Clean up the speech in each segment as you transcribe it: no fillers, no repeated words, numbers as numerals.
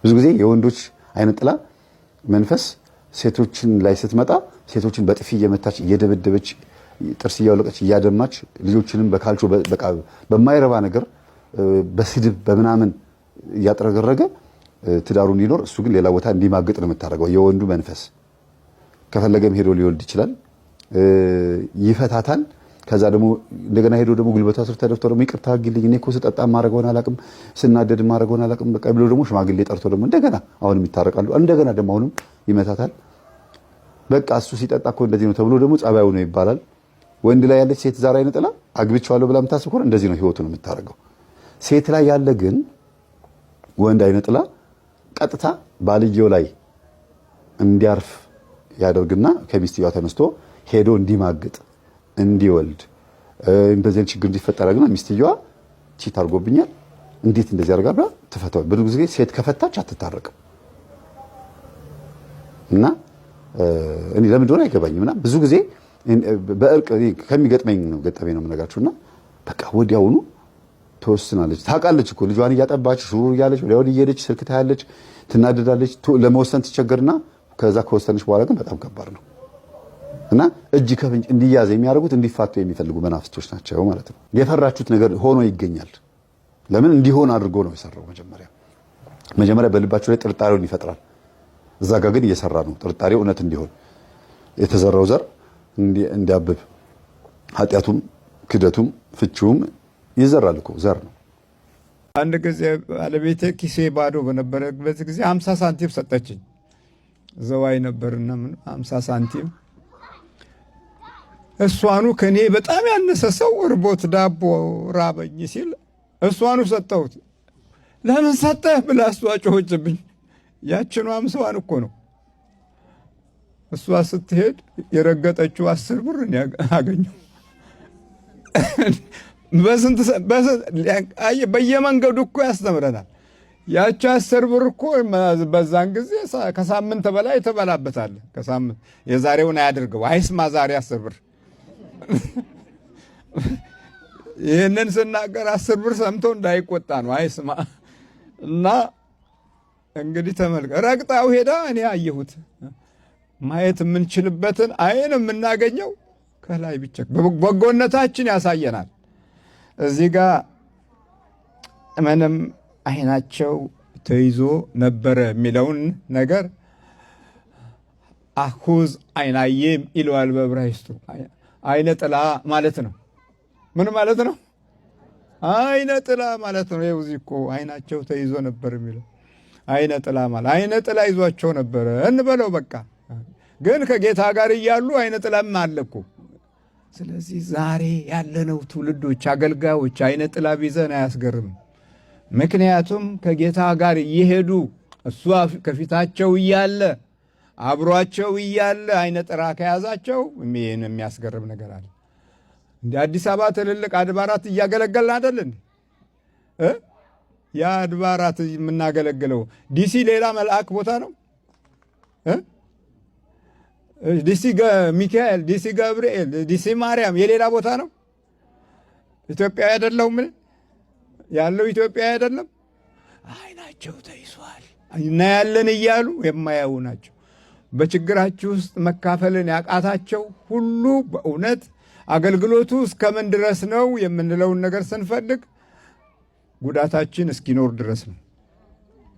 ብዙ ጊዜ የወንዶች አይነ ጥላ መንፈስ ሴቶችን ላይ ስትመጣ ሴቶችን በጥፊ እየመታች እየደበደበች ጥርስ እያወለቀች እያደማች ልጆችንም በካልቾ በቃ በማይረባ ነገር በስድብ በምናምን እያጥረገረገ ትዳሩ እንዲኖር እሱ ግን ሌላ ቦታ እንዲማግጥ ነው የምታደርገው የወንዱ መንፈስ። ከፈለገም ሄዶ ሊወልድ ይችላል፣ ይፈታታል። ከዛ ደግሞ እንደገና ሄዶ ደግሞ ጉልበቷ ስር ተደፍቶ ደግሞ ይቅርታ አድርጊልኝ እኔ እኮ ስጠጣ ማረገውን አላቅም ስናደድ ማረገውን አላቅም በቃ ብሎ ደግሞ ሽማግሌ ጠርቶ ደግሞ እንደገና አሁንም ይታረቃሉ። እንደገና ደግሞ አሁንም ይመታታል። በቃ እሱ ሲጠጣ እኮ እንደዚህ ነው ተብሎ ደግሞ ጸባዩ ነው ይባላል። ወንድ ላይ ያለች ሴት ዛር አይነ ጥላ አግብቻለሁ ብላ የምታስብ ከሆነ እንደዚህ ነው ህይወቱ ነው የምታረገው። ሴት ላይ ያለ ግን ወንድ አይነ ጥላ ቀጥታ ባልየው ላይ እንዲያርፍ ያደርግና ከሚስትየዋ ተነስቶ ሄዶ እንዲማግጥ እንዲወልድ እንደዚህ ችግር እንዲፈጠር ግን ሚስትየዋ ቺት አድርጎብኛል እንዴት እንደዚህ ያደርጋል ብላ ትፈታው። ብዙ ጊዜ ሴት ከፈታች አትታረቅም እና እኔ ለምን እንደሆነ አይገባኝም። እና ብዙ ጊዜ በእርቅ ከሚገጥመኝ ነው ገጠመኝ ነው የምነግራችሁና በቃ ወዲያውኑ ተወስናለች። ታውቃለች እኮ ልጇን እያጠባች ሹሩ እያለች ወዲያው እየሄደች ስልክ ታያለች፣ ትናደዳለች፣ ለመወሰን ትቸገርና ከዛ ከወሰነች በኋላ ግን በጣም ከባድ ነው እና እጅ ከፍንጅ እንዲያዝ የሚያደርጉት እንዲፋቱ የሚፈልጉ መናፍስቶች ናቸው ማለት ነው። የፈራችሁት ነገር ሆኖ ይገኛል። ለምን እንዲሆን አድርጎ ነው የሰራው። መጀመሪያ በልባችሁ ላይ ጥርጣሬውን ይፈጥራል። እዛ ጋር ግን እየሰራ ነው ጥርጣሬው እውነት እንዲሆን የተዘራው ዘር እንዲያብብ ኃጢአቱም ክደቱም ፍቺውም ይዘራል እኮ ዘር ነው። አንድ ጊዜ ባለቤቴ ኪሴ ባዶ በነበረበት ጊዜ 50 ሳንቲም ሰጠችኝ። ዘዋይ ነበርና 50 ሳንቲም እሷኑ ከኔ በጣም ያነሰ ሰው እርቦት ዳቦ ራበኝ ሲል እሷኑ ሰጠሁት። ለምን ሰጠህ ብላ እሷ ጮኸችብኝ። ያችኑ 50ዋን እኮ ነው እሷ ስትሄድ የረገጠችው 10 ብር አገኘው። በየመንገዱ እኮ ያስተምረናል። ያቺ 10 ብር እኮ በዛን ጊዜ ከሳምንት በላይ ተበላበታል። ከሳምንት የዛሬውን አያድርገው አይስማ ዛሬ 10 ብር ይህንን ስናገር 10 ብር ሰምቶ እንዳይቆጣ ነው አይስማ። እና እንግዲህ ተመልከ ረግጣው ሄዳ እኔ አየሁት። ማየት የምንችልበትን አይን የምናገኘው ከላይ ብቻ በጎነታችን ያሳየናል። እዚህ ጋር ምንም አይናቸው ተይዞ ነበረ የሚለውን ነገር አኹዝ አይናዬም ይለዋል በዕብራይስጡ። አይነ ጥላ ማለት ነው። ምን ማለት ነው? አይነ ጥላ ማለት ነው። ይኸው እዚህ እኮ አይናቸው ተይዞ ነበር የሚለው አይነ ጥላ ማለት አይነ ጥላ ይዟቸው ነበረ እንበለው በቃ። ግን ከጌታ ጋር እያሉ አይነ ጥላም አለ እኮ። ስለዚህ ዛሬ ያለነው ትውልዶች አገልጋዮች አይነ ጥላ ቢዘን አያስገርም። ምክንያቱም ከጌታ ጋር እየሄዱ እሱ ከፊታቸው እያለ አብሯቸው እያለ አይነ ጥላ ከያዛቸው ምን የሚያስገርም ነገር አለ? እንደ አዲስ አበባ ትልልቅ አድባራት እያገለገልን አይደል እንዴ? ያ አድባራት የምናገለግለው ዲሲ ሌላ መልአክ ቦታ ነው። ዲሲ ሚካኤል፣ ዲሲ ገብርኤል፣ ዲሲ ማርያም የሌላ ቦታ ነው። ኢትዮጵያ አይደለሁም ያለው ኢትዮጵያ አይደለም። አይናቸው ተይዟል እናያለን እያሉ የማያዩ ናቸው። በችግራችሁ ውስጥ መካፈልን ያቃታቸው ሁሉ በእውነት አገልግሎቱ እስከምን ድረስ ነው የምንለውን ነገር ስንፈልግ ጉዳታችን እስኪኖር ድረስ ነው።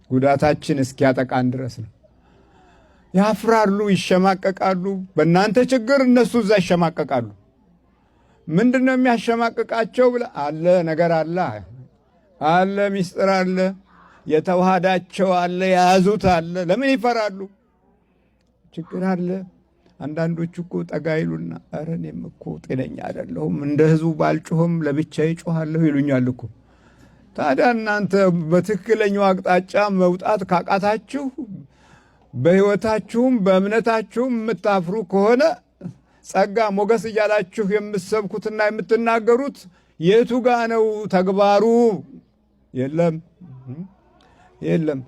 ጉዳታችን እስኪያጠቃን ድረስ ነው። ያፍራሉ፣ ይሸማቀቃሉ። በእናንተ ችግር እነሱ እዛ ይሸማቀቃሉ። ምንድነው የሚያሸማቅቃቸው ብለ አለ ነገር አለ ሚስጥር አለ፣ የተዋሃዳቸው አለ፣ የያዙት አለ። ለምን ይፈራሉ? ችግር አለ። አንዳንዶቹ እኮ ጠጋ ይሉና ኧረ እኔም እኮ ጤነኛ አይደለሁም እንደ ህዝቡ ባልጮህም ለብቻዬ ጮኻለሁ ይሉኛል እኮ። ታዲያ እናንተ በትክክለኛው አቅጣጫ መውጣት ካቃታችሁ በህይወታችሁም በእምነታችሁም የምታፍሩ ከሆነ ጸጋ ሞገስ እያላችሁ የምትሰብኩትና የምትናገሩት የቱ ጋ ነው ተግባሩ? የለም።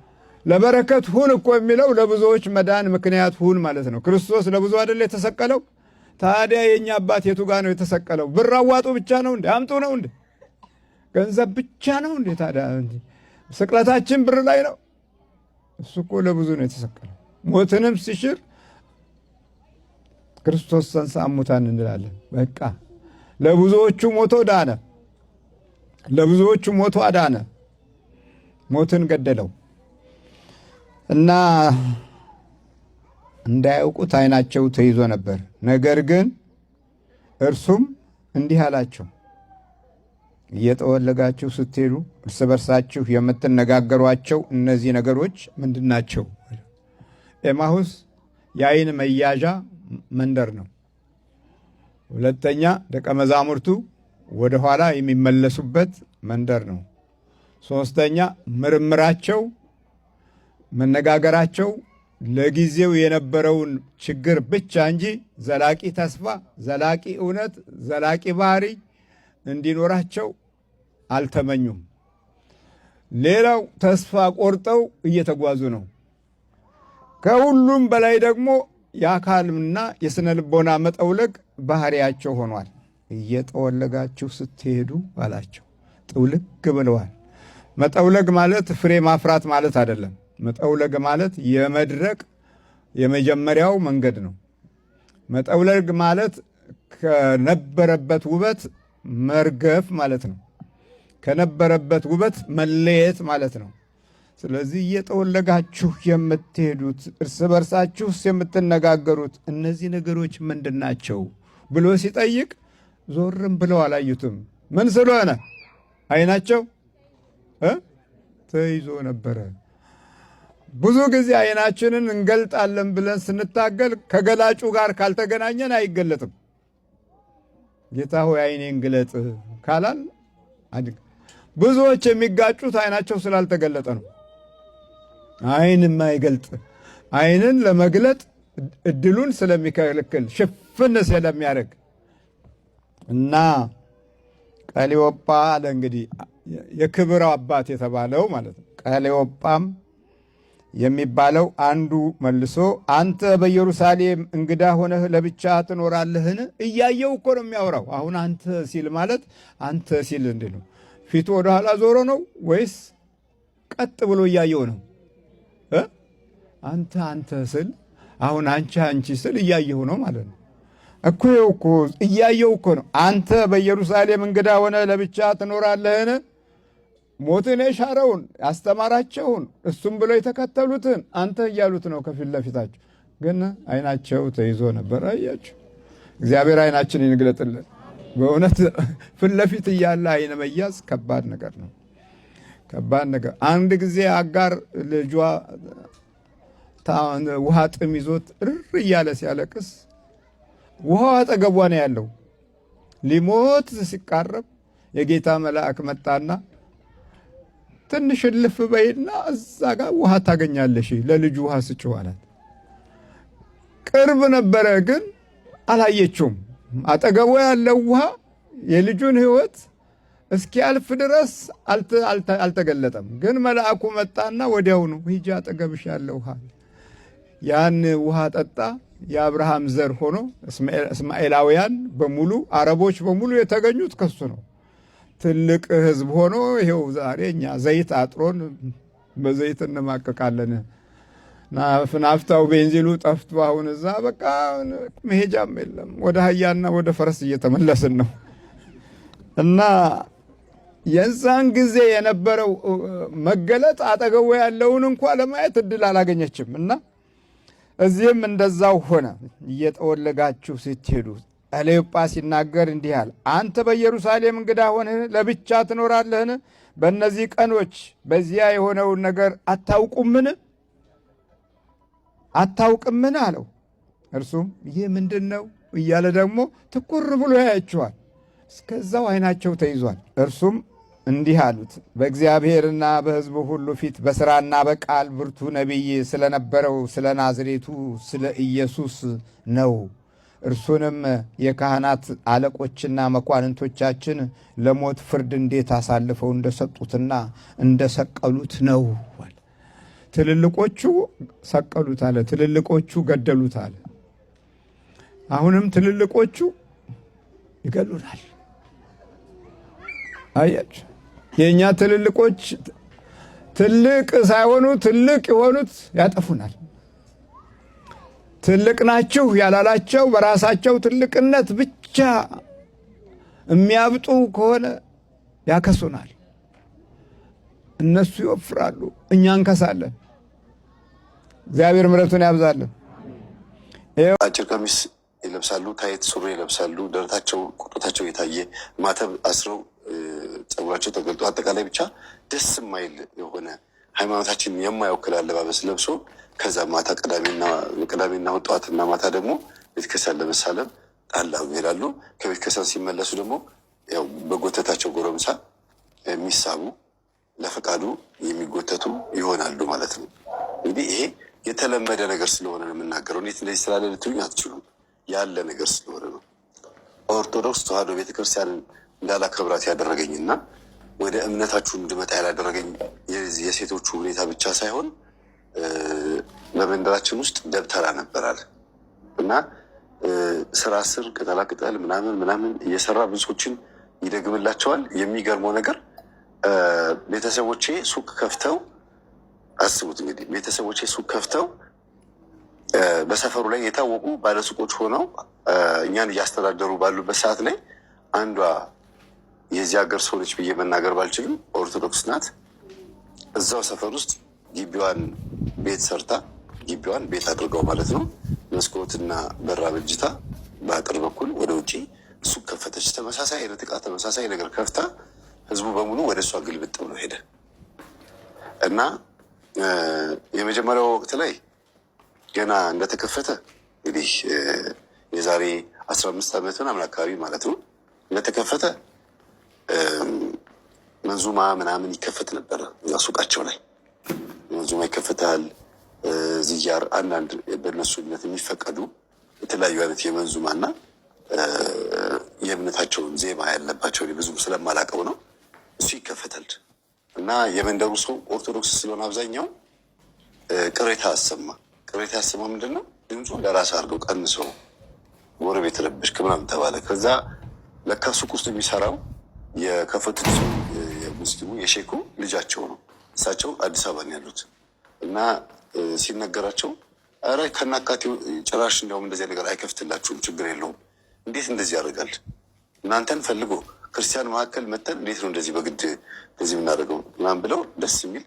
ለበረከት ሁን እኮ የሚለው ለብዙዎች መዳን ምክንያት ሁን ማለት ነው። ክርስቶስ ለብዙ አይደል የተሰቀለው? ታዲያ የኛ አባት የቱ ጋ ነው የተሰቀለው? ብር አዋጡ ብቻ ነው እንዴ? አምጡ ነው እንዴ? ገንዘብ ብቻ ነው እንዴ? ታዲያ ስቅለታችን ብር ላይ ነው? እሱ እኮ ለብዙ ነው የተሰቀለው። ሞትንም ሲሽር ክርስቶስ ተንሥአ እሙታን እንላለን። በቃ ለብዙዎቹ ሞቶ ዳነ፣ ለብዙዎቹ ሞቶ አዳነ፣ ሞትን ገደለው እና እንዳያውቁት ዓይናቸው ተይዞ ነበር። ነገር ግን እርሱም እንዲህ አላቸው፣ እየጠወለጋችሁ ስትሄዱ እርስ በርሳችሁ የምትነጋገሯቸው እነዚህ ነገሮች ምንድናቸው? ኤማሁስ የዓይን መያዣ መንደር ነው። ሁለተኛ ደቀ መዛሙርቱ ወደ ኋላ የሚመለሱበት መንደር ነው። ሶስተኛ ምርምራቸው፣ መነጋገራቸው ለጊዜው የነበረውን ችግር ብቻ እንጂ ዘላቂ ተስፋ፣ ዘላቂ እውነት፣ ዘላቂ ባህሪ እንዲኖራቸው አልተመኙም። ሌላው ተስፋ ቆርጠው እየተጓዙ ነው። ከሁሉም በላይ ደግሞ የአካልና የስነ ልቦና መጠውለግ ባህሪያቸው ሆኗል። እየጠወለጋችሁ ስትሄዱ አላቸው። ጥውልግ ብለዋል። መጠውለግ ማለት ፍሬ ማፍራት ማለት አይደለም። መጠውለግ ማለት የመድረቅ የመጀመሪያው መንገድ ነው። መጠውለግ ማለት ከነበረበት ውበት መርገፍ ማለት ነው። ከነበረበት ውበት መለየት ማለት ነው። ስለዚህ እየጠወለጋችሁ የምትሄዱት እርስ በርሳችሁስ የምትነጋገሩት እነዚህ ነገሮች ምንድናቸው ብሎ ሲጠይቅ ዞርም ብለው አላዩትም። ምን ስለሆነ? ዓይናቸው ተይዞ ነበረ። ብዙ ጊዜ ዓይናችንን እንገልጣለን ብለን ስንታገል ከገላጩ ጋር ካልተገናኘን አይገለጥም። ጌታ ሆይ ዓይኔን ግለጥ ካላል ብዙዎች የሚጋጩት ዓይናቸው ስላልተገለጠ ነው። ዓይን የማይገልጥ ዓይንን ለመግለጥ እድሉን ስለሚከለክል ሽፍን ስለሚያደርግ እና ቀሌዮጳ አለ እንግዲህ የክብር አባት የተባለው ማለት ነው። ቀሌዮጳም የሚባለው አንዱ መልሶ አንተ በኢየሩሳሌም እንግዳ ሆነህ ለብቻ ትኖራለህን? እያየው እኮ ነው የሚያወራው። አሁን አንተ ሲል ማለት አንተ ሲል እንዲህ ነው። ፊቱ ወደ ኋላ ዞሮ ነው ወይስ ቀጥ ብሎ እያየው ነው? አንተ አንተ ስል አሁን አንቺ አንቺ ስል እያየው ነው ማለት ነው እኮ። ይኸው እኮ እያየው እኮ ነው። አንተ በኢየሩሳሌም እንግዳ ሆነህ ለብቻ ትኖራለህን? ሞትን የሻረውን ያስተማራቸውን እሱም ብሎ የተከተሉትን አንተ እያሉት ነው ከፊት ለፊታቸው። ግን ዓይናቸው ተይዞ ነበር። አያችሁ፣ እግዚአብሔር ዓይናችንን ይግለጥልን። በእውነት ፊት ለፊት እያለ ዓይን መያዝ ከባድ ነገር ነው፣ ከባድ ነገር። አንድ ጊዜ አጋር ልጇ ውሃ ጥም ይዞት እርር እያለ ሲያለቅስ ውሃው አጠገቧ ነው ያለው። ሊሞት ሲቃረብ የጌታ መልአክ መጣና ትንሽ እልፍ በይና እዛ ጋር ውሃ ታገኛለሽ፣ ለልጁ ውሃ ስጭው አላት። ቅርብ ነበረ ግን አላየችውም። አጠገቡ ያለው ውሃ የልጁን ሕይወት እስኪያልፍ ድረስ አልተገለጠም። ግን መልአኩ መጣና ወዲያውኑ ሂጂ አጠገብሽ ያለ ውሃ፣ ያን ውሃ ጠጣ። የአብርሃም ዘር ሆኖ እስማኤላውያን በሙሉ አረቦች በሙሉ የተገኙት ከሱ ነው። ትልቅ ሕዝብ ሆኖ ይሄው ዛሬ እኛ ዘይት አጥሮን በዘይት እንማቀቃለን። ናፍታው ቤንዚሉ ጠፍቶ አሁን እዛ በቃ መሄጃም የለም። ወደ አህያና ወደ ፈረስ እየተመለስን ነው። እና የዛን ጊዜ የነበረው መገለጥ አጠገቡ ያለውን እንኳ ለማየት እድል አላገኘችም። እና እዚህም እንደዛው ሆነ። እየጠወለጋችሁ ስትሄዱ ቀሌዮጳ ሲናገር እንዲህ አለ። አንተ በኢየሩሳሌም እንግዳ ሆነህ ለብቻ ትኖራለህን? በእነዚህ ቀኖች በዚያ የሆነውን ነገር አታውቁምን? አታውቅምን አለው። እርሱም ይህ ምንድን ነው እያለ ደግሞ ትኩር ብሎ ያያቸዋል። እስከዛው ዓይናቸው ተይዟል። እርሱም እንዲህ አሉት፣ በእግዚአብሔርና በሕዝቡ ሁሉ ፊት በሥራና በቃል ብርቱ ነቢይ ስለነበረው ስለ ናዝሬቱ ስለ ኢየሱስ ነው። እርሱንም የካህናት አለቆችና መኳንንቶቻችን ለሞት ፍርድ እንዴት አሳልፈው እንደሰጡትና እንደሰቀሉት ነው። ትልልቆቹ ሰቀሉት አለ፣ ትልልቆቹ ገደሉት አለ። አሁንም ትልልቆቹ ይገሉናል። አያችሁ፣ የእኛ ትልልቆች ትልቅ ሳይሆኑ ትልቅ የሆኑት ያጠፉናል። ትልቅ ናችሁ ያላላቸው በራሳቸው ትልቅነት ብቻ የሚያብጡ ከሆነ ያከሱናል። እነሱ ይወፍራሉ፣ እኛ እንከሳለን። እግዚአብሔር ምሕረቱን ያብዛልን። አጭር ቀሚስ ይለብሳሉ፣ ታይት ሱሪ ይለብሳሉ፣ ደረታቸው ቁርጠታቸው የታየ ማተብ አስረው ጸጉራቸው ተገልጦ አጠቃላይ ብቻ ደስ የማይል የሆነ ሃይማኖታችንን የማይወክል አለባበስ ለብሶ ከዛ ማታ ቅዳሜና ጠዋትና ማታ ደግሞ ቤተክርስቲያን ለመሳለም ጣላው ይሄዳሉ። ከቤተክርስቲያን ሲመለሱ ደግሞ ያው በጎተታቸው ጎረምሳ የሚሳቡ ለፈቃዱ የሚጎተቱ ይሆናሉ ማለት ነው። እንግዲህ ይሄ የተለመደ ነገር ስለሆነ ነው የምናገረው። እንዴት እንደዚህ ስላለ ልትሉኝ አትችሉም። ያለ ነገር ስለሆነ ነው። ኦርቶዶክስ ተዋሕዶ ቤተክርስቲያንን እንዳላከብራት ያደረገኝና ወደ እምነታችሁ እንድመጣ ያላደረገኝ የሴቶቹ ሁኔታ ብቻ ሳይሆን በመንደራችን ውስጥ ደብተራ ነበራል እና ስራ ስር ቅጠላቅጠል ምናምን እየሰራ ብዙዎችን ይደግምላቸዋል። የሚገርመው ነገር ቤተሰቦቼ ሱቅ ከፍተው አስቡት እንግዲህ ቤተሰቦቼ ሱቅ ከፍተው በሰፈሩ ላይ የታወቁ ባለሱቆች ሆነው እኛን እያስተዳደሩ ባሉበት ሰዓት ላይ አንዷ የዚህ ሀገር ሰው ነች ብዬ መናገር ባልችልም ኦርቶዶክስ ናት። እዛው ሰፈር ውስጥ ግቢዋን ቤት ሰርታ ግቢዋን ቤት አድርገው ማለት ነው መስኮትና በራ በጅታ በአጥር በኩል ወደ ውጭ ሱቅ ከፈተች። ተመሳሳይ አይነት ዕቃ ተመሳሳይ ነገር ከፍታ ህዝቡ በሙሉ ወደ እሷ ግልብጥ ብሎ ሄደ እና የመጀመሪያው ወቅት ላይ ገና እንደተከፈተ እንግዲህ የዛሬ 15 ዓመት ምናምን አካባቢ ማለት ነው እንደተከፈተ መንዙማ ምናምን ይከፈት ነበረ። እዛ ሱቃቸው ላይ መንዙማ ይከፈታል። ዝያር አንዳንድ በእነሱ እምነት የሚፈቀዱ የተለያዩ አይነት የመንዙማ እና የእምነታቸውን ዜማ ያለባቸው ብዙ ስለማላቀው ነው እሱ ይከፈታል እና የመንደሩ ሰው ኦርቶዶክስ ስለሆነ አብዛኛው ቅሬታ አሰማ። ቅሬታ ያሰማ ምንድን ነው? ድምፁ ለራስ አድርገው ቀንሰው ጎረቤት ረብሽክ ምናምን ተባለ። ከዛ ለካ ሱቅ ውስጥ የሚሰራው የከፈቱት የሙስሊሙ የሼኩ ልጃቸው ነው። እሳቸው አዲስ አበባ ነው ያሉት እና ሲነገራቸው ኧረ ከናካቴው ጭራሽ እንዲያውም እንደዚህ ነገር አይከፍትላችሁም፣ ችግር የለውም፣ እንዴት እንደዚህ ያደርጋል? እናንተን ፈልጎ ክርስቲያን መካከል መተን እንዴት ነው እንደዚህ በግድ እንደዚህ የምናደርገው ምናምን ብለው ደስ የሚል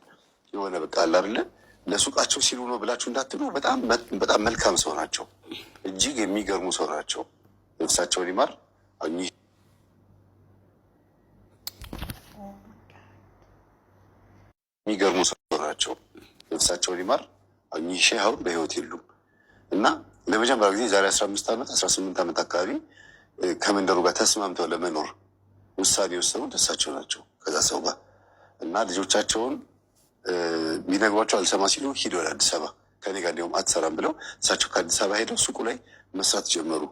የሆነ በቃ አለ አይደለ ለሱቃቸው ሲሉ ነው ብላችሁ እንዳትሉ። በጣም መልካም ሰው ናቸው። እጅግ የሚገርሙ ሰው ናቸው። ነፍሳቸውን ይማር። የሚገርሙ ሰው ናቸው። ነፍሳቸውን ይማር። እኚህ ሼህ አሁን በህይወት የሉም እና ለመጀመሪያ ጊዜ ዛሬ 15 ዓመት 18 ዓመት አካባቢ ከመንደሩ ጋር ተስማምተው ለመኖር ውሳኔ የወሰኑት እሳቸው ናቸው ከዛ ሰው ጋር እና ልጆቻቸውን ቢነግሯቸው አልሰማ ሲሉ ሂድ ወደ አዲስ አበባ ከኔ ጋር እንዲሁም አትሰራም ብለው እሳቸው ከአዲስ አበባ ሄደው ሱቁ ላይ መስራት ጀመሩ።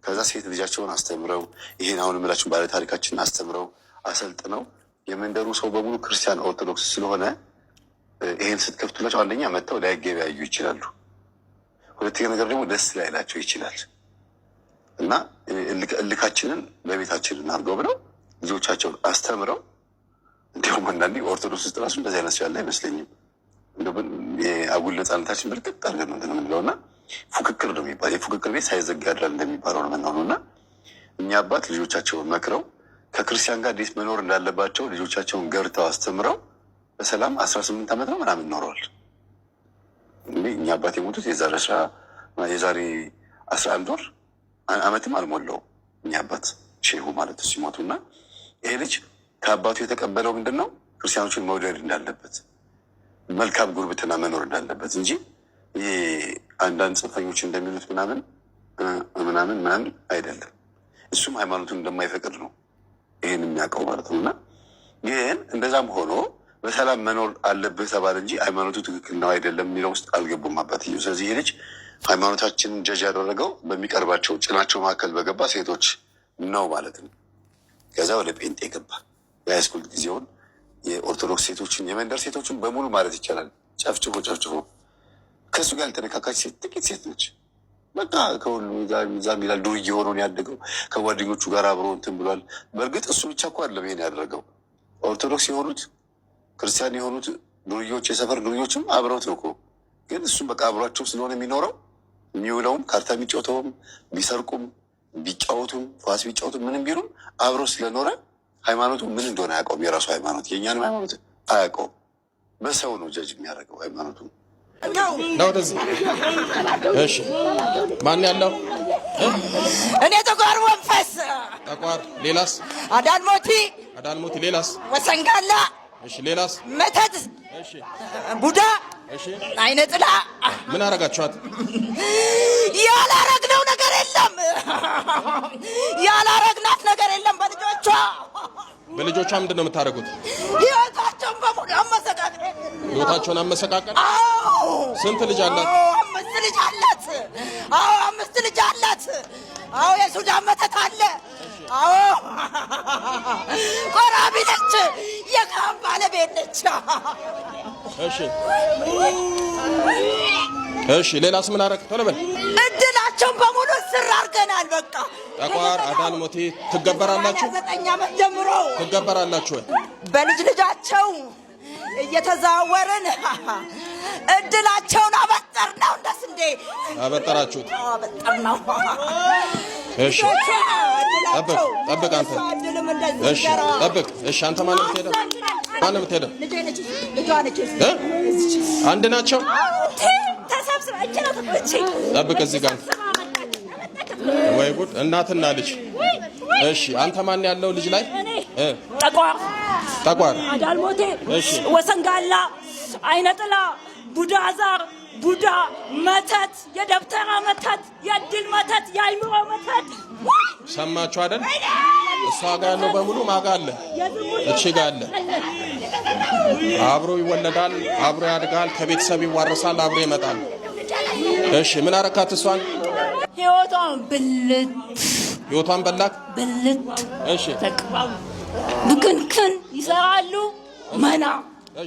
ከዛ ሴት ልጃቸውን አስተምረው ይሄን አሁን የምላችሁ ባለ ታሪካችንን አስተምረው አሰልጥነው የመንደሩ ሰው በሙሉ ክርስቲያን ኦርቶዶክስ ስለሆነ ይሄን ስትከፍቱላቸው አንደኛ መጥተው ላይገበያዩ ይችላሉ። ሁለተኛ ነገር ደግሞ ደስ ላይላቸው ይችላል እና እልካችንን በቤታችን እናድርገው ብለው ልጆቻቸውን አስተምረው እንዲሁም አንዳንዴ ኦርቶዶክስ ውስጥ ራሱ እንደዚህ አይነት ያለ አይመስለኝም። የአጉል ነፃነታችን በርቅጥ አድርገን ነው የምንለው እና ፉክክር ነው የሚባል የፉክክር ቤት ሳይዘጋ ያድራል እንደሚባለው ነው የምንሆነው እና እኛ አባት ልጆቻቸውን መክረው ከክርስቲያን ጋር እንዴት መኖር እንዳለባቸው ልጆቻቸውን ገብተው አስተምረው በሰላም 18 ዓመት ነው ምናምን ኖረዋል። እንግዲህ እኛ አባት የሞቱት የዛሬ 11 ወር ዓመትም አልሞላው እኛ አባት ሼሁ ማለት ሲሞቱ እና ይሄ ልጅ ከአባቱ የተቀበለው ምንድን ነው? ክርስቲያኖችን መውደድ እንዳለበት፣ መልካም ጉርብትና መኖር እንዳለበት እንጂ ይሄ አንዳንድ ጽንፈኞች እንደሚሉት ምናምን አይደለም። እሱም ሃይማኖቱን እንደማይፈቅድ ነው ይህን የሚያውቀው ማለት ነው እና ግን እንደዛም ሆኖ በሰላም መኖር አለብህ ተባለ እንጂ ሃይማኖቱ ትክክል ነው አይደለም የሚለው ውስጥ አልገቡም አባትየው። ስለዚህ ይህ ልጅ ሃይማኖታችንን ጀጅ ያደረገው በሚቀርባቸው ጭናቸው መካከል በገባ ሴቶች ነው ማለት ነው። ከዛ ወደ ጴንጤ ገባ። የሃይስኩል ጊዜውን የኦርቶዶክስ ሴቶችን የመንደር ሴቶችን በሙሉ ማለት ይቻላል ጨፍጭፎ ከእሱ ጋር ያልተነካካች ሴት ጥቂት ሴት ነች። በቃ ከሁሉ ዛም ይላል ዱርዬ ሆኖን ያደገው ከጓደኞቹ ጋር አብሮ እንትን ብሏል። በእርግጥ እሱ ብቻ እኮ አይደለም ይሄን ያደረገው። ኦርቶዶክስ የሆኑት ክርስቲያን የሆኑት ዱርዮች የሰፈር ዱርዮችም አብረውት ነው እኮ። ግን እሱም በቃ አብሯቸው ስለሆነ የሚኖረው የሚውለውም ካርታ የሚጫወተውም ቢሰርቁም ቢጫወቱም ኳስ ቢጫወቱም ምንም ቢሉም አብሮ ስለኖረ ሃይማኖቱ ምን እንደሆነ አያውቀውም። የራሱ ሃይማኖት የእኛንም ሃይማኖት አያውቀውም። በሰው ነው ጀጅ የሚያደርገው ሃይማኖቱ ነው። ወደዚህ እሺ፣ ማን ያለው? እኔ ጠቋር መንፈስ ጠቋር። ሌላስ? አዳልሞቲ። ሌላስ? ወሰንጋላ። እሺ፣ ሌላስ? መተት። እሺ፣ ቡዳ። እሺ፣ አይነ ጥላ። ምን አረጋችኋት? ያላረግነው ነገር የለም። ያላረግናት ነገር የለም። በልጆቿ ምንድን ነው የምታደርጉት? ህይወታቸውን በሙሉ አመሰቃቀል። ህይወታቸውን አመሰቃቀል? ስንት ልጅ አላት? 5 ልጅ አላት። 5 ልጅ አላት። የሱዳን መተት አለ። ቆራቢ ነች። የካም ባለቤት ነች። እሺ፣ ሌላስ ምን አደረግ? ቶሎ በል። እድላቸውን በሙሉ ስር አድርገናል። በቃ ጠቋር አዳልሞቴ ትገበራላችሁ? 9 ዓመት ጀምሮ ትገበራላችሁ ወይ? በልጅ ልጃቸው እየተዛወርን እድላቸውን አበጠርነው። እንደ ስንዴ አበጠራችሁት? አበጠርነው። እሺ፣ ጠብቅ አንተ። እሺ፣ ጠብቅ። እሺ፣ አንተ ማን ነው የምትሄደው? ማን ነው የምትሄደው? አንድ ናቸው። ጠብቅ እዚህ ጋር። ወይ ጉድ! እናትና ልጅ። እሺ፣ አንተ ማን ያለው ልጅ ላይ? ጠቋር አዳልሞቴ፣ ወሰንጋላ፣ አይነ ጥላ፣ ቡዳ ዛር፣ ቡዳ መተት፣ የደብተራ መተት፣ የድል መተት፣ የአይምሮ መተት። ሰማችሁ አይደል? እሷ ጋር ያለው በሙሉ ማጋ አለ፣ እቺ ጋር አለ። አብሮ ይወለዳል፣ አብሮ ያድጋል፣ ከቤተሰብ ይዋረሳል፣ አብሮ ይመጣል። እሺ፣ ምን አረካት እሷን? ህይወቷን ብልት። ህይወቷን በላክ? ብልት። እሺ፣ ብክንክን ይሰራሉ፣ መና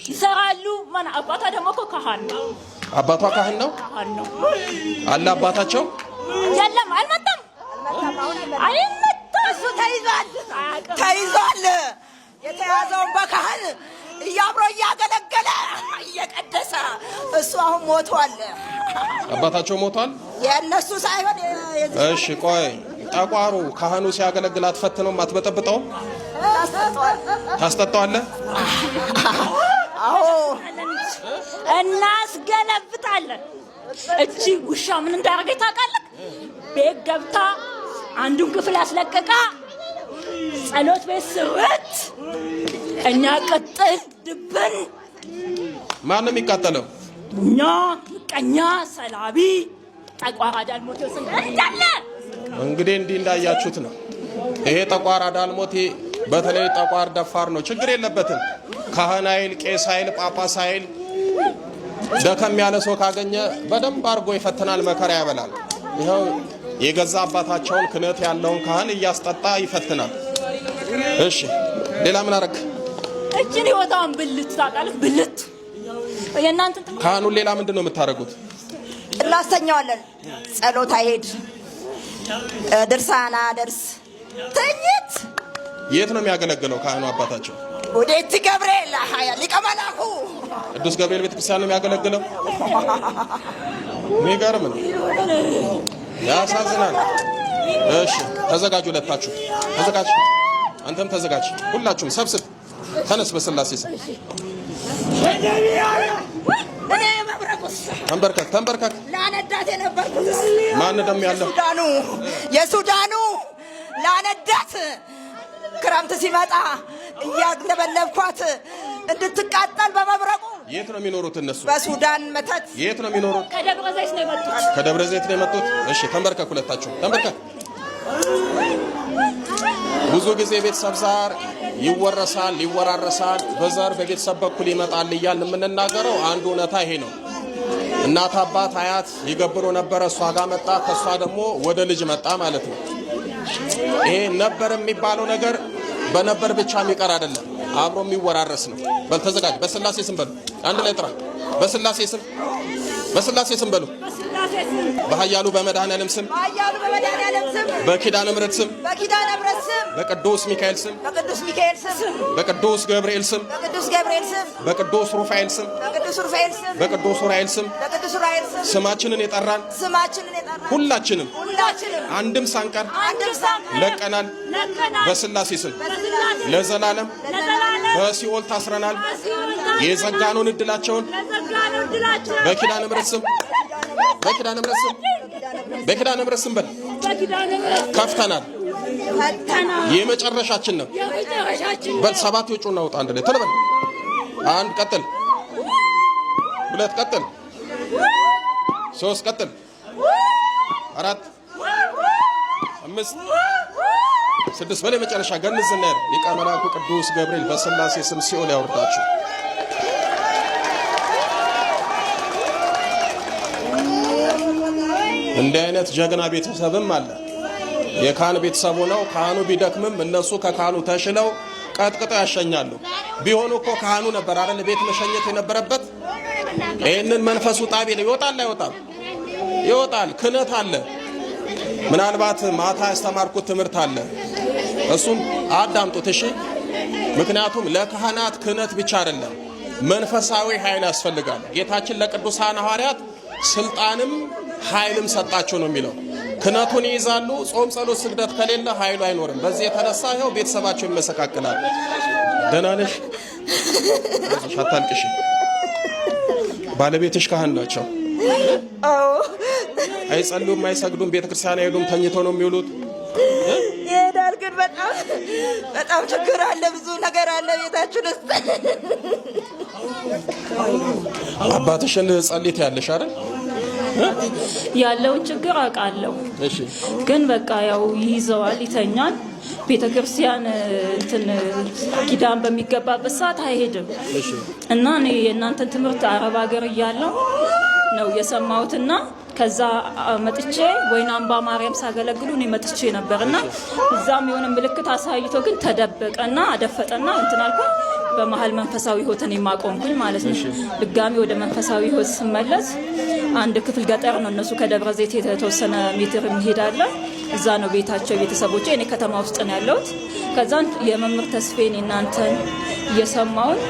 ይሰራሉ፣ መና። አባቷ ደግሞ እኮ ካህን ነው። አባቷ ካህን ነው? አለ አባታቸው? የለም፣ አልመጣም። እሱ ተይዟል። የተያዘውን በካህን እያብሮ እያገለገለ እየቀደሰ እሱ አሁን ሞቷል። አባታቸው ሞቷል? የእነሱ ሳይሆን። እሺ፣ ቆይ ጠቋሩ ካህኑ ሲያገለግል አትፈትነውም? አትበጠብጠውም? ታስጠጣዋለህ? አዎ፣ እናስገለብጣለን። እቺ ውሻ ምን እንዳደረገች ታውቃለህ? ቤት ገብታ አንዱን ክፍል አስለቀቃ ጸሎት ቤት ስርት፣ እኛ ቅጥል ድብን። ማን ነው የሚቃጠለው? እኛ ምቀኛ፣ ሰላቢ፣ ጠቋር አዳልሞቴ እንዳለ። እንግዲህ እንዲህ እንዳያችሁት ነው። ይሄ ጠቋር አዳልሞቴ በተለይ ጠቋር ደፋር ነው። ችግር የለበትም። ካህን አይል፣ ቄስ አይል፣ ጳጳስ አይል። ደከም ያለ ሰው ካገኘ በደንብ አድርጎ ይፈትናል፣ መከራ ያበላል። ይኸው የገዛ አባታቸውን ክህነት ያለውን ካህን እያስጠጣ ይፈትናል። እሺ፣ ሌላ ምን አረክ? እችን ህይወታን ብልት ታውቃለህ? ብልት የእናንተን ካህኑን ሌላ ምንድን ነው የምታደርጉት? እናስተኛዋለን። ጸሎት አይሄድ፣ ድርሳና ደርስ፣ ትኝት። የት ነው የሚያገለግለው ካህኑ አባታቸው? ወዴት? ገብርኤል ሊቀ መላኩ ቅዱስ ገብርኤል ቤተክርስቲያን ነው የሚያገለግለው። የሚገርም ነው። ያሳዝናል። እሺ፣ ተዘጋጁ። ሁለታችሁ ተዘጋጅ። አንተም ተዘጋጅ። ሁላችሁም ሰብስብ። ተነስ። በስላሴ ስም ተንበርከክ፣ ተንበርከክ። ላነዳት የነበርኩት ማን ደም ያለው? የሱዳኑ ላነዳት ክረምት ሲመጣ እያግለበለብኳት እንድትቃጠል በመብረቁ። የት ነው የሚኖሩት እነሱ? በሱዳን መተት። የት ነው የሚኖሩት? ከደብረ ዘይት ነው የመጡት። ከደብረ ዘይት ነው የመጡት። እሺ፣ ተንበርከክ። ሁለታችሁ ተንበርከክ። ብዙ ጊዜ ቤተሰብ ዛር ይወረሳል፣ ይወራረሳል፣ በዘር በቤተሰብ በኩል ይመጣል እያልን የምንናገረው አንዱ እውነታ ይሄ ነው። እናት አባት አያት ይገብሩ ነበረ፣ እሷ ጋር መጣ፣ ከእሷ ደግሞ ወደ ልጅ መጣ ማለት ነው። ይሄ ነበር የሚባለው ነገር በነበር ብቻ የሚቀር አይደለም፣ አብሮ የሚወራረስ ነው። በል ተዘጋጅ። በስላሴ ስም በሉ። አንድ ላይ ጥራ። በስላሴ ስም፣ በስላሴ ስም በሉ። በኃያሉ በመድኃኔዓለም ስም በኪዳነ ምሕረት ስም በቅዱስ ሚካኤል ስም በቅዱስ ገብርኤል ስም በቅዱስ ሩፋኤል ስም በቅዱስ ኡራኤል ስም ስማችንን የጠራን ሁላችንም አንድም ሳንቀር ለቀናል በስላሴ ስም ለዘላለም በሲኦል ታስረናል። የዘጋነውን እድላቸውን በኪዳነ ምሕረት ስም በል ከፍተናል። የመጨረሻችን ነው። በል 7 ወጪው እናውጣ አንድ ላይ ተለበል። 1 ቀጥል፣ 2 ቀጥል፣ 3 ቀጥል፣ 4 5 6 በል የመጨረሻ ገንዝና ሊቀ መላእክቱ ቅዱስ ገብርኤል በስላሴ ስም ሲኦል ያወርዳችሁ። እንዲህ አይነት ጀግና ቤተሰብም አለ። የካህን ቤተሰብ ሆነው ካህኑ ቢደክምም እነሱ ከካህኑ ተሽለው ቀጥቅጠው ያሸኛሉ። ቢሆኑ እኮ ካህኑ ነበር አይደል ቤት መሸኘት የነበረበት። ይህንን መንፈሱ ጣቢል ይወጣል አይወጣም? ይወጣል። ክህነት አለ። ምናልባት ማታ ያስተማርኩት ትምህርት አለ። እሱም አዳምጡት እሺ። ምክንያቱም ለካህናት ክህነት ብቻ አይደለም መንፈሳዊ ኃይል ያስፈልጋል። ጌታችን ለቅዱሳን ሐዋርያት ስልጣንም ኃይልም ሰጣቸው ነው የሚለው። ክህነቱን ይይዛሉ። ጾም፣ ጸሎት፣ ስግደት ከሌለ ኃይሉ አይኖርም። በዚህ የተነሳ ይኸው ቤተሰባቸው ይመሰካከላል። ደህና ነሽ? አታልቅሽ። ባለቤትሽ ካህን ናቸው? አዎ። አይጸልዩም፣ አይሰግዱም፣ ቤተክርስቲያን አይሄዱም፣ ተኝተው ነው የሚውሉት? ይሄዳል። ግን በጣም ችግር አለ፣ ብዙ ነገር አለ ቤታችን ውስጥ። አባትሽን ጸልይት ያለሽ አይደል? ያለውን ችግር አውቃለሁ። እሺ። ግን በቃ ያው ይይዘዋል፣ ይተኛል። ቤተክርስቲያን እንትን ኪዳን በሚገባበት ሰዓት አይሄድም። እሺ። እና እኔ የእናንተን ትምህርት አረብ ሀገር እያለሁ ነው የሰማሁትና ከዛ መጥቼ ወይና አምባ ማርያም ሳገለግሉ እኔ መጥቼ ነበርና እዛም የሆነ ምልክት አሳይቶ ግን ተደበቀና አደፈጠና እንትን አልኩ። በመሃል መንፈሳዊ ህይወትን የማቆምኩኝ ማለት ነው። ድጋሚ ወደ መንፈሳዊ ህይወት ስመለስ አንድ ክፍል ገጠር ነው እነሱ ከደብረ ዘይት የተወሰነ ሜትር የሚሄዳለ እዛ ነው ቤታቸው ቤተሰቦቼ። እኔ ከተማ ውስጥ ነው ያለሁት። ከዛን የመምህር ተስፌን እናንተን እየሰማውን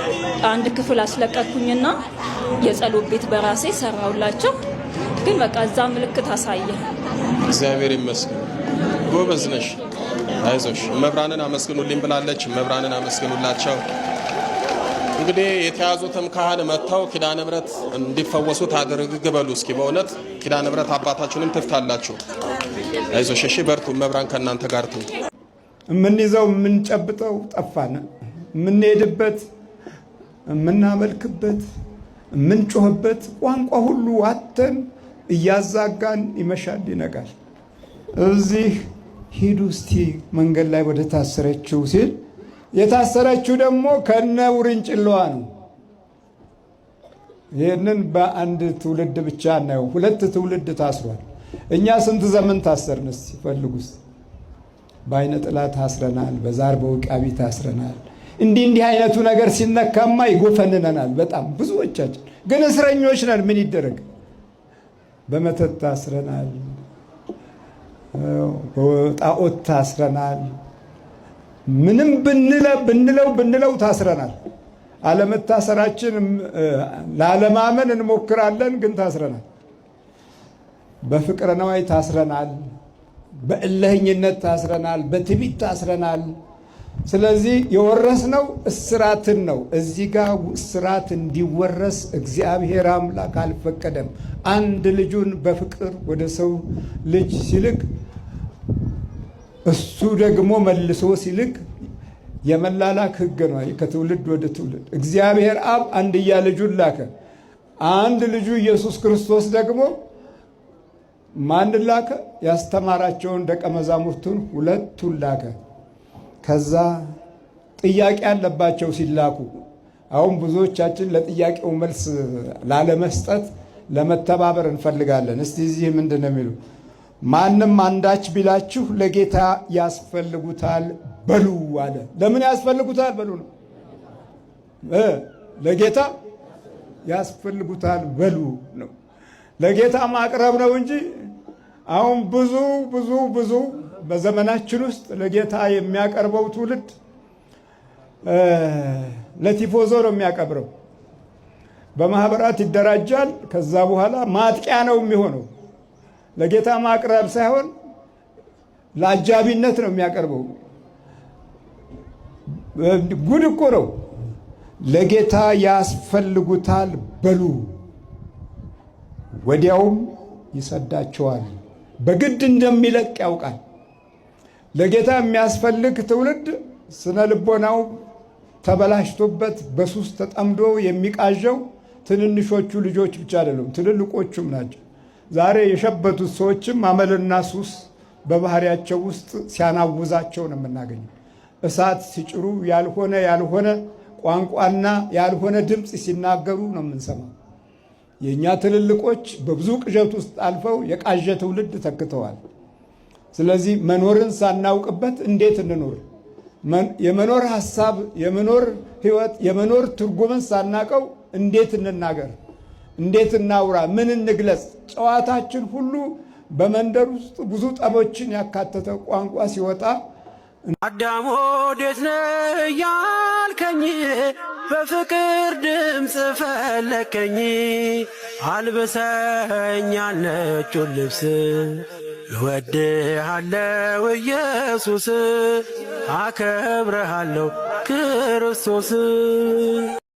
አንድ ክፍል አስለቀቅኩኝና የጸሎት ቤት በራሴ ሰራውላቸው። ግን በቃ እዛ ምልክት አሳየ። እግዚአብሔር ይመስገን። ጎበዝ ነሽ፣ አይዞሽ። መብራንን አመስግኑልኝ ብላለች። መብራንን አመስግኑላቸው። እንግዲህ የተያዙትም ካህን መጥተው ኪዳነ ምሕረት እንዲፈወሱ ታድርግ በሉ እስኪ። በእውነት ኪዳነ ምሕረት አባታችሁንም ትፍታላችሁ። አይዞሽ፣ እሺ፣ በርቱ። መብራን ከእናንተ ጋር ትሁን። የምንይዘው የምንጨብጠው ጠፋን። የምንሄድበት የምናመልክበት የምንጮህበት ቋንቋ ሁሉ አተን እያዛጋን ይመሻል ይነጋል። እዚህ ሂዱ እስቲ መንገድ ላይ ወደ ታሰረችው ሲል የታሰረችው ደግሞ ከነ ውርንጭላዋ ነው። ይህንን በአንድ ትውልድ ብቻ ነው፣ 2 ትውልድ ታስሯል። እኛ ስንት ዘመን ታሰርን? እስቲ ፈልጉስ። በአይነ ጥላ ታስረናል፣ በዛር በውቃቢ ታስረናል። እንዲህ አይነቱ ነገር ሲነካማ ይጎፈንነናል በጣም ብዙዎቻችን። ግን እስረኞች ነን። ምን ይደረግ? በመተት ታስረናል፣ በጣዖት ታስረናል። ምንም ብንለው ታስረናል። አለመታሰራችን ላለማመን እንሞክራለን፣ ግን ታስረናል። በፍቅረ ነዋይ ታስረናል፣ በእልህኝነት ታስረናል፣ በትዕቢት ታስረናል። ስለዚህ የወረስነው እስራትን ነው። እዚህ ጋር እስራት እንዲወረስ እግዚአብሔር አምላክ አልፈቀደም። አንድ ልጁን በፍቅር ወደ ሰው ልጅ ሲልክ እሱ ደግሞ መልሶ ሲልክ የመላላክ ሕግ ነው። ከትውልድ ወደ ትውልድ እግዚአብሔር አብ አንድያ ልጁን ላከ። አንድ ልጁ ኢየሱስ ክርስቶስ ደግሞ ማን ላከ? ያስተማራቸውን ደቀ መዛሙርቱን 2ቱን ላከ። ከዛ ጥያቄ ያለባቸው ሲላኩ፣ አሁን ብዙዎቻችን ለጥያቄው መልስ ላለመስጠት ለመተባበር እንፈልጋለን። እስቲ እዚህ ምንድን ነው የሚሉ? ማንም አንዳች ቢላችሁ ለጌታ ያስፈልጉታል በሉ አለ። ለምን ያስፈልጉታል በሉ ነው? ለጌታ ያስፈልጉታል በሉ ነው። ለጌታ ማቅረብ ነው እንጂ አሁን ብዙ በዘመናችን ውስጥ ለጌታ የሚያቀርበው ትውልድ ለቲፎዞ ነው የሚያቀብረው። በማህበራት ይደራጃል። ከዛ በኋላ ማጥቂያ ነው የሚሆነው። ለጌታ ማቅረብ ሳይሆን ለአጃቢነት ነው የሚያቀርበው። ጉድ እኮ ነው። ለጌታ ያስፈልጉታል በሉ፣ ወዲያውም ይሰዳቸዋል። በግድ እንደሚለቅ ያውቃል። ለጌታ የሚያስፈልግ ትውልድ ስነ ልቦናው ተበላሽቶበት በሱስ ተጠምዶ የሚቃዠው ትንንሾቹ ልጆች ብቻ አይደሉም፣ ትልልቆቹም ናቸው። ዛሬ የሸበቱት ሰዎችም አመልና ሱስ በባህሪያቸው ውስጥ ሲያናውዛቸው ነው የምናገኘው። እሳት ሲጭሩ ያልሆነ ቋንቋና ያልሆነ ድምፅ ሲናገሩ ነው የምንሰማው። የእኛ ትልልቆች በብዙ ቅዠት ውስጥ አልፈው የቃዠ ትውልድ ተክተዋል። ስለዚህ መኖርን ሳናውቅበት እንዴት እንኖር? የመኖር ሐሳብ፣ የመኖር ሕይወት፣ የመኖር ትርጉምን ሳናቀው እንዴት እንናገር? እንዴት እናውራ? ምን እንግለጽ? ጨዋታችን ሁሉ በመንደር ውስጥ ብዙ ጠቦችን ያካተተ ቋንቋ ሲወጣ አዳም ወዴት ነህ ያልከኝ፣ በፍቅር ድምፅ ፈለከኝ። አልብሰኝ ነጩን ልብስ፣ እወድሃለሁ ኢየሱስ፣ አከብረሃለሁ ክርስቶስ።